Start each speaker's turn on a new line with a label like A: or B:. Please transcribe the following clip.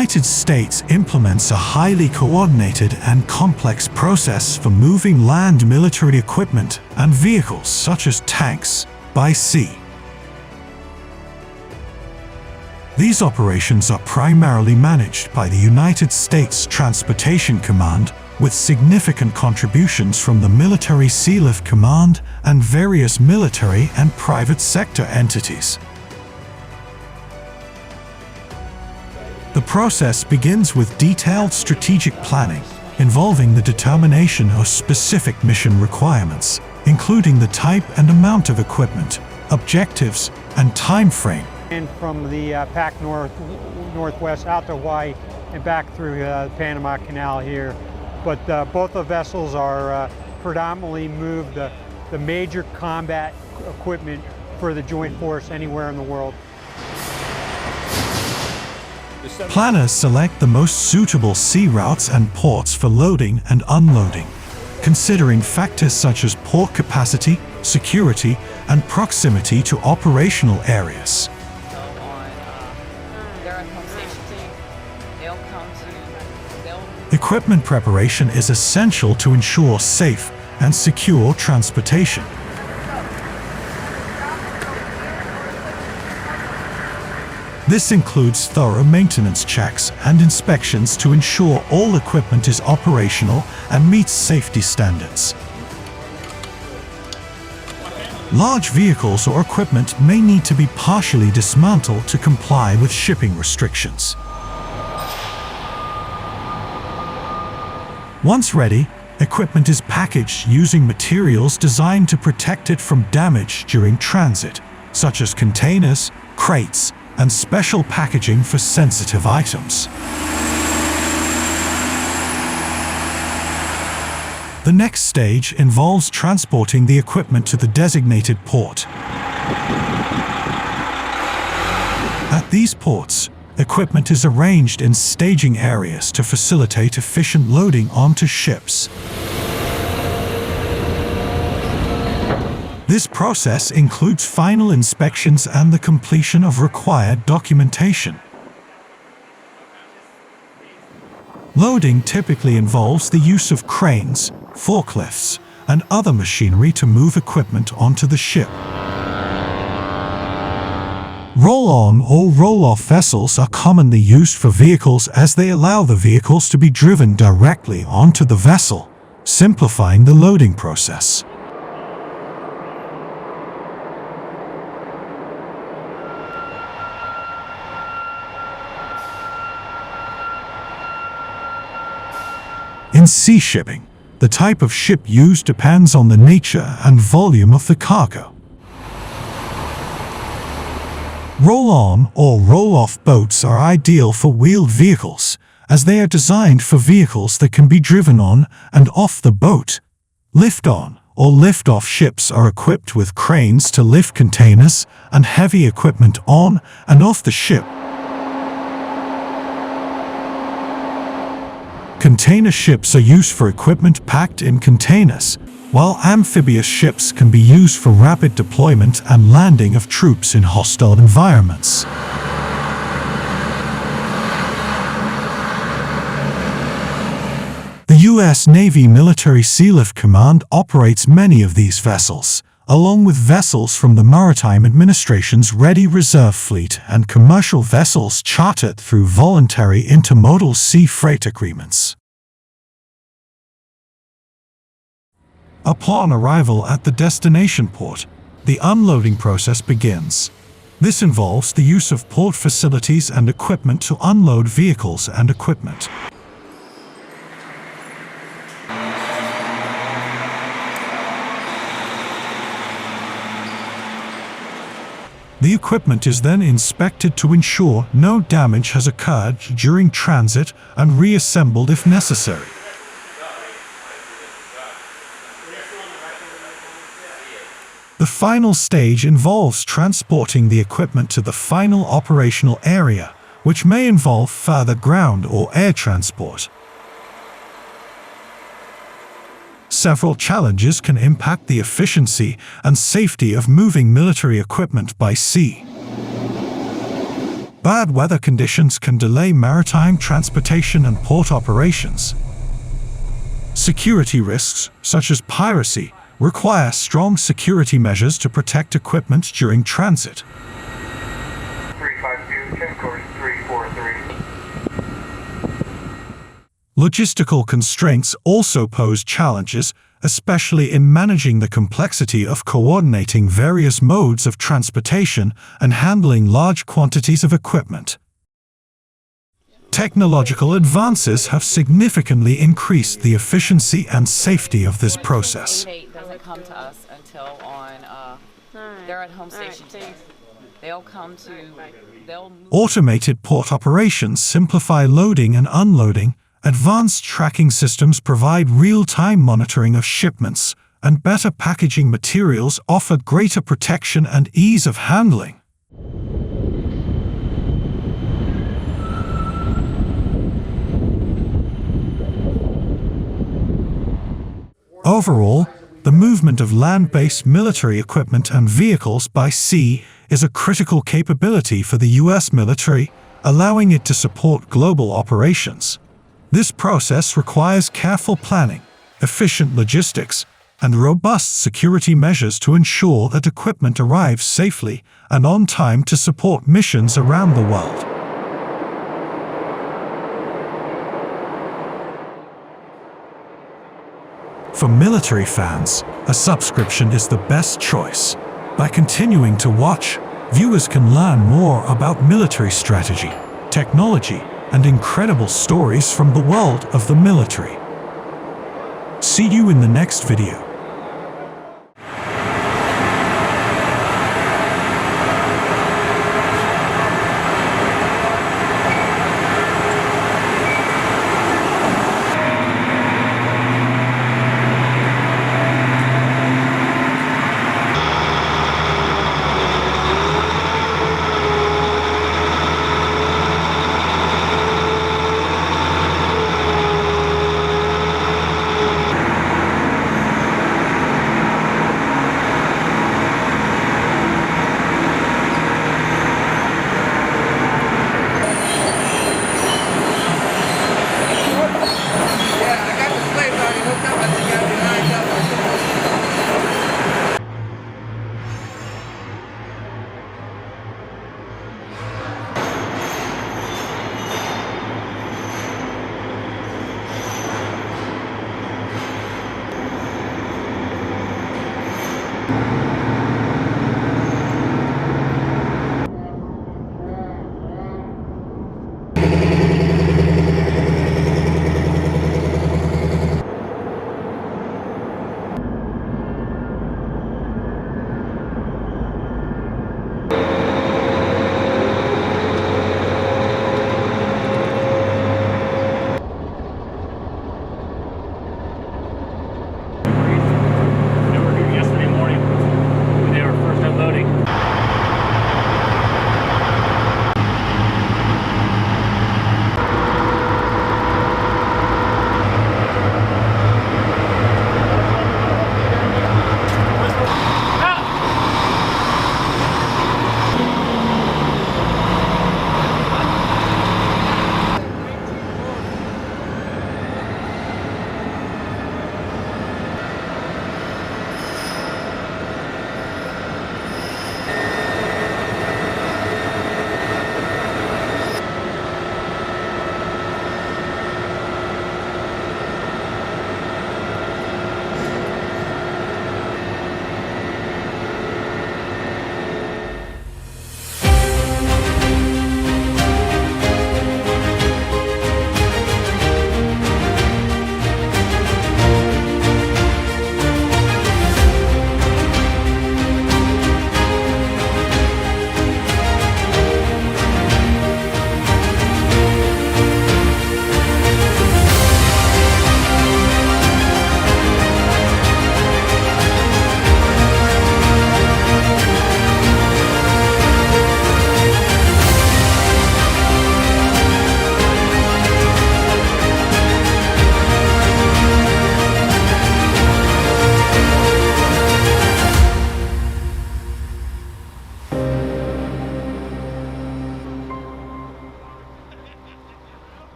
A: United States implements a highly coordinated and complex process for moving land military equipment and vehicles such as tanks by sea. These operations are primarily managed by the United States Transportation Command, with significant contributions from the Military Sealift Command and various military and private sector entities. The process begins with detailed strategic planning, involving the determination of specific mission requirements, including the type and amount of equipment, objectives, and time frame.
B: And from the Pac Northwest out to Hawaii and back through the Panama Canal here. But both the vessels are predominantly move the major combat equipment for the Joint Force anywhere in the world.
A: Planners select the most suitable sea routes and ports for loading and unloading, considering factors such as port capacity, security, and proximity to operational areas. Equipment preparation is essential to ensure safe and secure transportation. This includes thorough maintenance checks and inspections to ensure all equipment is operational and meets safety standards. Large vehicles or equipment may need to be partially dismantled to comply with shipping restrictions. Once ready, equipment is packaged using materials designed to protect it from damage during transit, such as containers, crates, and special packaging for sensitive items. The next stage involves transporting the equipment to the designated port. At these ports, equipment is arranged in staging areas to facilitate efficient loading onto ships. This process includes final inspections and the completion of required documentation. Loading typically involves the use of cranes, forklifts, and other machinery to move equipment onto the ship. Roll-on or roll-off vessels are commonly used for vehicles as they allow the vehicles to be driven directly onto the vessel, simplifying the loading process. In sea shipping, the type of ship used depends on the nature and volume of the cargo. Roll-on or roll-off boats are ideal for wheeled vehicles, as they are designed for vehicles that can be driven on and off the boat. Lift-on or lift-off ships are equipped with cranes to lift containers and heavy equipment on and off the ship. Container ships are used for equipment packed in containers, while amphibious ships can be used for rapid deployment and landing of troops in hostile environments. The U.S. Navy Military Sealift Command operates many of these vessels, along with vessels from the Maritime Administration's Ready Reserve Fleet and commercial vessels chartered through voluntary intermodal sea freight agreements. Upon arrival at the destination port, the unloading process begins. This involves the use of port facilities and equipment to unload vehicles and equipment. The equipment is then inspected to ensure no damage has occurred during transit and reassembled if necessary. The final stage involves transporting the equipment to the final operational area, which may involve further ground or air transport. Several challenges can impact the efficiency and safety of moving military equipment by sea. Bad weather conditions can delay maritime transportation and port operations. Security risks, such as piracy, require strong security measures to protect equipment during transit.
C: 352, check course 343.
A: Logistical constraints also pose challenges, especially in managing the complexity of coordinating various modes of transportation and handling large quantities of equipment. Technological advances have significantly increased the efficiency and safety of this process.
D: Doesn't come to us until they're at home station. They'll move.
A: Automated port operations simplify loading and unloading. Advanced tracking systems provide real-time monitoring of shipments, and better packaging materials offer greater protection and ease of handling. Overall, the movement of land-based military equipment and vehicles by sea is a critical capability for the U.S. military, allowing it to support global operations. This process requires careful planning, efficient logistics, and robust security measures to ensure that equipment arrives safely and on time to support missions around the world. For military fans, a subscription is the best choice. By continuing to watch, viewers can learn more about military strategy, technology, and incredible stories from the world of the military. See you in the next video.